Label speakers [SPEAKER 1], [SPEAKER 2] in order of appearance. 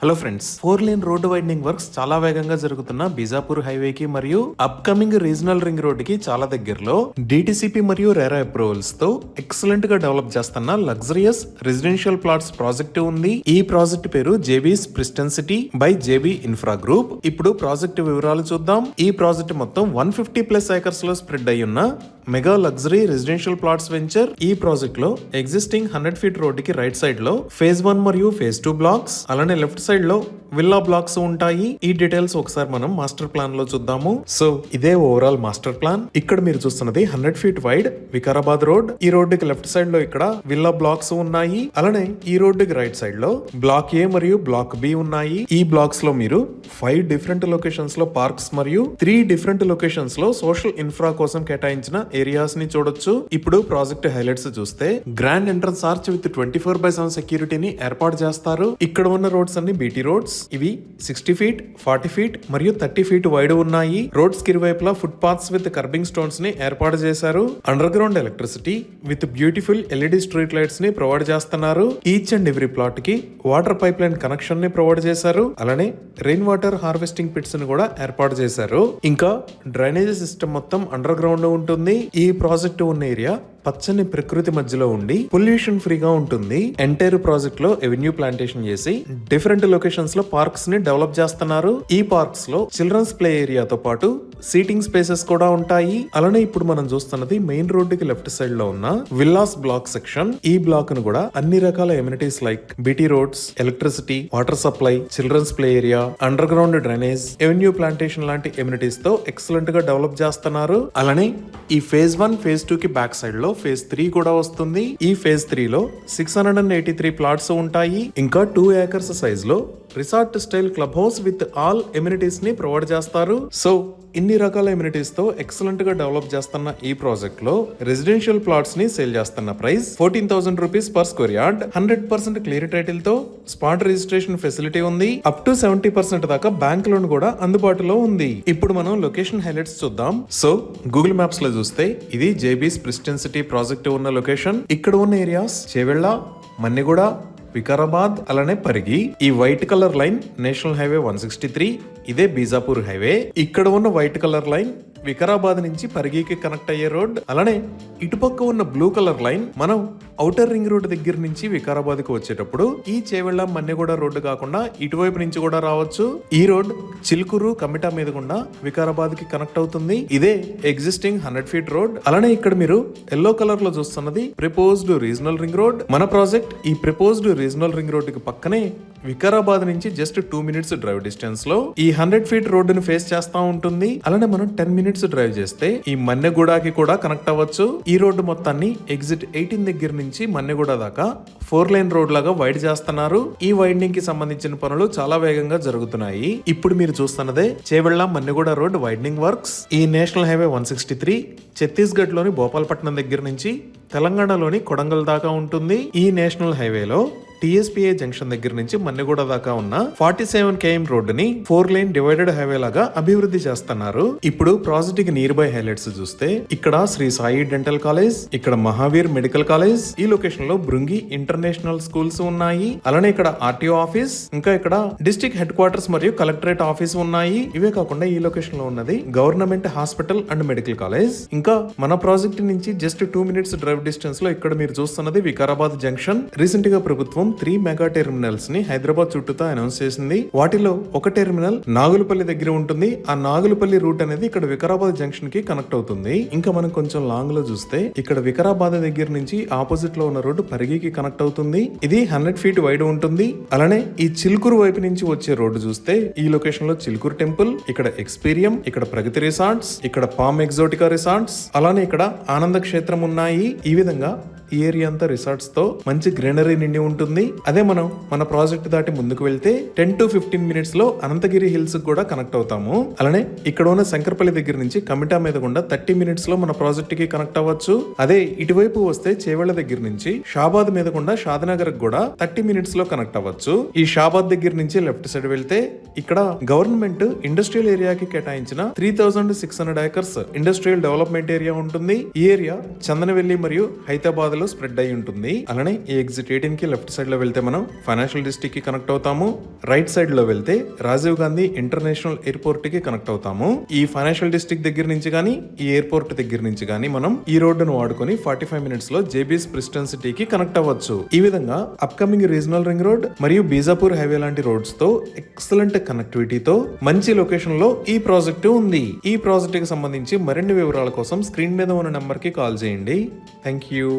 [SPEAKER 1] Hello friends, 4 lane road widening works చాలా వేగంగా జరుగుతున్న బీజాపూర్ హైవేకి మరియు అప్కమింగ్ రీజనల్ రింగ్ రోడ్డుకి చాలా దగ్గరలో డిటిసిపి మరియు రెరా అప్రూవల్స్ తో ఎక్సలెంట్ గా డెవలప్ చేస్తున్న లగ్జరియస్ రెసిడెన్షియల్ ప్లాట్స్ ప్రాజెక్ట్ ఉంది. ఈ ప్రాజెక్ట్ పేరు JB's Preston city by JB infra group. ఇప్పుడు ప్రాజెక్ట్ వివరాలు చూద్దాం. ఈ ప్రాజెక్ట్ మొత్తం 150+ ఏకర్స్ లో స్ప్రెడ్ అయి ఉన్న mega luxury residential plots venture. ఈ ప్రాజెక్ట్ లో ఎగ్జిస్టింగ్ 100 ఫీట్ రోడ్డుకి రైట్ సైడ్ లో ఫేజ్ 1 మరియు ఫేజ్ 2 బ్లాక్స్, అలానే లెఫ్ట్ సైడ్ లో విల్లా బ్లాక్స్ ఉంటాయి. ఈ డీటెయిల్స్ ఒకసారి మనం మాస్టర్ ప్లాన్ లో చూద్దాము. సో ఇదే ఓవరాల్ మాస్టర్ ప్లాన్. ఇక్కడ మీరు చూస్తున్నది 100 ఫీట్ వైడ్ వికారాబాద్ రోడ్. ఈ రోడ్డుకి లెఫ్ట్ సైడ్ లో ఇక్కడ విల్లా బ్లాక్స్ ఉన్నాయి. అలానే ఈ రోడ్డుకి రైట్ సైడ్ లో బ్లాక్ ఏ మరియు బ్లాక్ బి ఉన్నాయి. ఈ బ్లాక్స్ లో మీరు 5 డిఫరెంట్ లొకేషన్స్ లో పార్క్స్ మరియు 3 డిఫరెంట్ లొకేషన్స్ లో సోషల్ ఇన్ఫ్రా కోసం కేటాయించిన ఏరియాస్ ని చూడొచ్చు. ఇప్పుడు ప్రాజెక్ట్ హైలైట్స్ చూస్తే గ్రాండ్ ఎంట్రన్స్ ఆర్చ్ విత్ 24/7 సెక్యూరిటీని ఏర్పాటు చేస్తారు. ఇక్కడ ఉన్న రోడ్స్ అన్ని బీటీ రోడ్స్. ఇవి 60 ఫీట్, 40 ఫీట్ మరియు 30 ఫీట్ వైడ్ ఉన్నాయి. రోడ్స్ కి ఇరువైపులా foot paths with kerbing stones ని ఏర్పాటు చేశారు. Under ground electricity with beautiful LED street lights ని ప్రొవైడ్ చేస్తున్నారు. ఈచ్ అండ్ ఎవ్రీ ప్లాట్ కి వాటర్ పైప్ లైన్ కనెక్షన్ ని ప్రొవైడ్ చేశారు. అలానే రెయిన్ వాటర్ హార్వెస్టింగ్ పిట్స్ ని కూడా ఏర్పాటు చేశారు. ఇంకా డ్రైనేజ్ సిస్టమ్ మొత్తం అండర్ గ్రౌండ్ ఉంటుంది. ఈ ప్రాజెక్ట్ ఉన్న ఏరియా పచ్చని ప్రకృతి మధ్యలో ఉండి పొల్యూషన్ ఫ్రీగా ఉంటుంది. ఎంటైర్ ప్రాజెక్ట్ లో ఎవెన్యూ ప్లాంటేషన్ చేసి డిఫరెంట్ లొకేషన్స్ లో పార్క్స్ ని డెవలప్ చేస్తున్నారు. ఈ పార్క్స్ లో చిల్డ్రన్స్ ప్లే ఏరియాతో పాటు సీటింగ్ స్పేసెస్ కూడా ఉంటాయి. అలానే ఇప్పుడు మనం చూస్తున్నది మెయిన్ రోడ్డుకి లెఫ్ట్ సైడ్ లో ఉన్న విల్లాస్ బ్లాక్ సెక్షన్. ఈ బ్లాక్ ను కూడా అన్ని రకాల amenities like BT roads, electricity, water supply, children's play area, underground drainage, avenue plantation లాంటి ఎమ్యూనిటీస్ తో ఎక్సలెంట్ గా డెవలప్ చేస్తున్నారు. అలానే ఈ ఫేజ్ 1, ఫేజ్ 2 కి బ్యాక్ సైడ్ లో ఫేజ్ 3 కూడా వస్తుంది. ఈ ఫేజ్ 3 లో 683 ప్లాట్స్ ఉంటాయి. ఇంకా 2 ఏకర్స్ సైజ్ లో resort style club house with all amenities ని ప్రొవైడ్ చేస్తారు. సో ఇన్ని రకాల ఎమ్యూనిటీస్ తో ఎక్సలెంట్ గా డెవలప్ చేస్తున్న ఈ ప్రాజెక్ట్ లో రెసిడెన్షియల్ ప్లాట్స్ ని సేల్ చేస్తున్న price 14,000 rupees per square yard. 100% clear title తో స్పాట్ రిజిస్ట్రేషన్ ఫెసిలిటీ ఉంది. అప్ టు 70% దాకా బ్యాంక్ లోన్ కూడా అందుబాటులో ఉంది. ఇప్పుడు మనం లొకేషన్ హైలైట్స్ చూద్దాం. సో గూగుల్ మ్యాప్స్ లో చూస్తే ఇది జేబీస్ ప్రిస్టన్ సిటీ ప్రాజెక్ట్ ఉన్న లొకేషన్. ఇక్కడ ఉన్న ఏరియాస్ చేవెళ్ళ, మన్నెగూడ, వికారాబాద్, అలానే పరిగి. ఈ white colour line national highway 163, ఇదే బీజాపూర్ హైవే. ఇక్కడ ఉన్న వైట్ కలర్ లైన్ వికారాబాద్ నుంచి పరిగికి కనెక్ట్ అయ్యే రోడ్. అలానే ఇటుపక్క ఉన్న బ్లూ కలర్ లైన్ మనం ఔటర్ రింగ్ రోడ్ దగ్గర నుంచి వికారాబాద్ కి వచ్చేటప్పుడు ఈ చేవెళ్ళ మన్నెగూడ రోడ్డు కాకుండా ఇటువైపు నుంచి కూడా రావచ్చు. ఈ రోడ్ చిలుకూరు కమిటా మీద గుండా వికారాబాద్ కి కనెక్ట్ అవుతుంది. ఇదే ఎగ్జిస్టింగ్ 100 ఫీట్ రోడ్. అలానే ఇక్కడ మీరు ఎల్లో కలర్ లో చూస్తున్నది ప్రపోజ్డ్ రీజనల్ రింగ్ రోడ్. మన ప్రాజెక్ట్ ఈ ప్రపోజ్డ్ రీజనల్ రింగ్ రోడ్ కి పక్కనే వికారాబాద్ నుంచి జస్ట్ 2 మినిట్స్ డ్రైవ్ డిస్టెన్స్ లో ఈ 100 ఫీట్ రోడ్డును ఫేస్ చేస్తా ఉంటుంది. అలానే మనం 10 మినిట్స్ డ్రైవ్ చేస్తే ఈ మన్నెగూడకి కూడా కనెక్ట్ అవ్వచ్చు. ఈ రోడ్డు మొత్తాన్ని ఎగ్జిట్ 18 దగ్గర నుంచి మన్నెగూడ దాకా 4 లేన్ రోడ్ లాగా వైడ్ చేస్తున్నారు. ఈ వైడనింగ్ కి సంబంధించిన పనులు చాలా వేగంగా జరుగుతున్నాయి. ఇప్పుడు మీరు చూస్తున్నదే Chevella Manneguda road widening works. ఈ నేషనల్ హైవే 163 ఛత్తీస్గఢ్ లోని భోపాలపట్నం దగ్గర నుంచి తెలంగాణలోని కొడంగల్ దాకా ఉంటుంది. ఈ నేషనల్ హైవేలో టీఎస్పీఏ జంక్షన్ దగ్గర నుంచి మన్నెగూడ దాకా ఉన్న 47 km రోడ్డుని 4 లేన్ డివైడెడ్ హైవే లాగా అభివృద్ధి చేస్తున్నారు. ఇప్పుడు ప్రాజెక్ట్ కి నియర్ బై హైలైట్స్ చూస్తే ఇక్కడ శ్రీ సాయి డెంటల్ కాలేజ్, ఇక్కడ మహావీర్ మెడికల్ కాలేజ్, ఈ లొకేషన్ లో బృంగి ఇంటర్నేషనల్ స్కూల్స్ ఉన్నాయి. అలానే ఇక్కడ ఆర్టీఓ ఆఫీస్, ఇంకా ఇక్కడ డిస్ట్రిక్ట్ హెడ్ క్వార్టర్స్ మరియు కలెక్టరేట్ ఆఫీస్ ఉన్నాయి. ఇవే కాకుండా ఈ లొకేషన్ లో ఉన్నది government hospital and medical college. ఇంకా మన ప్రాజెక్ట్ నుంచి జస్ట్ 2 మినిట్స్ డ్రైవ్ డిస్టెన్స్ లో ఇక్కడ మీరు చూస్తున్నది వికారాబాద్ జంక్షన్. రీసెంట్ గా ప్రభుత్వం 3 మెగా టెర్మినల్స్ ని హైదరాబాద్ చుట్టూతో అనౌన్స్ చేసింది. వాటిలో ఒక టెర్మినల్ నాగులపల్లి దగ్గర ఉంటుంది. ఆ నాగులపల్లి రూట్ అనేది ఇక్కడ వికారాబాద్ జంక్షన్ కి కనెక్ట్ అవుతుంది. ఇంకా మనం కొంచెం లాంగ్ లో చూస్తే ఇక్కడ వికారాబాద్ దగ్గర నుంచి ఆపోజిట్ లో ఉన్న రోడ్డు పరిగికి కనెక్ట్ అవుతుంది. ఇది 100 ఫీట్ వైడ్ ఉంటుంది. అలానే ఈ చిలుకూరు వైపు నుంచి వచ్చే రోడ్డు చూస్తే ఈ లొకేషన్ లో చిలుకూరు టెంపుల్, ఇక్కడ ఎక్స్పీరియం, ఇక్కడ ప్రగతి రిసార్ట్స్, ఇక్కడ పామ్ ఎగ్జోటికా రిసార్ట్స్, అలానే ఇక్కడ ఆనంద క్షేత్రం ఉన్నాయి. ఈ విధంగా ఈ ఏరియా అంతా రిసార్ట్స్ తో మంచి గ్రీనరీ నిండి ఉంటుంది. అదే మనం మన ప్రాజెక్ట్ దాటి ముందుకు వెళ్తే 10 to 15 మినిట్స్ లో అనంతగిరి హిల్స్ కూడా కనెక్ట్ అవుతాము. అలానే ఇక్కడ ఉన్న శంకరపల్లి దగ్గర నుంచి కమిటా మీద గుండా 30 మినిట్స్ లో మన ప్రాజెక్ట్ కి కనెక్ట్ అవ్వచ్చు. అదే ఇటువైపు వస్తే చేవెళ్ల దగ్గర నుంచి షాబాద్ మీద గుండా షాద్నగర్ కూడా 30 మినిట్స్ లో కనెక్ట్ అవ్వచ్చు. ఈ షాబాద్ దగ్గర నుంచి లెఫ్ట్ సైడ్ వెళ్తే ఇక్కడ గవర్నమెంట్ ఇండస్ట్రియల్ ఏరియాకి కేటాయించిన 3600 ఏకర్స్ ఇండస్ట్రియల్ డెవలప్మెంట్ ఏరియా ఉంటుంది. ఈ ఏరియా చందనవెల్లి మరియు హైదరాబాద్ లో స్ప్రెడ్ అయి ఉంటుంది. అలానే ఈ ఎగ్జిట్ 18 కి లెఫ్ట్ సైడ్ లో వెళ్తే మనం ఫైనాన్షియల్ డిస్ట్రిక్ట్ కి కనెక్ట్ అవుతాము. రైట్ సైడ్ లో వెళ్తే రాజీవ్ గాంధీ ఇంటర్నేషనల్ ఎయిర్పోర్ట్ కి కనెక్ట్ అవుతాము. ఈ ఫైనాన్షియల్ డిస్ట్రిక్ట్ దగ్గర నుంచి గానీ ఈ ఎయిర్పోర్ట్ దగ్గర నుంచి గానీ మనం ఈ రోడ్డును వాడుకొని 45 మినిట్స్ లో జేబీఎస్ ప్రిస్టన్ సిటీకి కనెక్ట్ అవ్వచ్చు. ఈ విధంగా అప్కమింగ్ రీజనల్ రింగ్ రోడ్ మరియు బీజాపూర్ హైవే లాంటి రోడ్స్ తో ఎక్సలెంట్ కనెక్టివిటీతో మంచి లొకేషన్ లో ఈ ప్రాజెక్టు ఉంది. ఈ ప్రాజెక్ట్ కి సంబంధించి మరిన్ని వివరాల కోసం స్క్రీన్ మీద ఉన్న నెంబర్ కి కాల్ చేయండి. Thank you.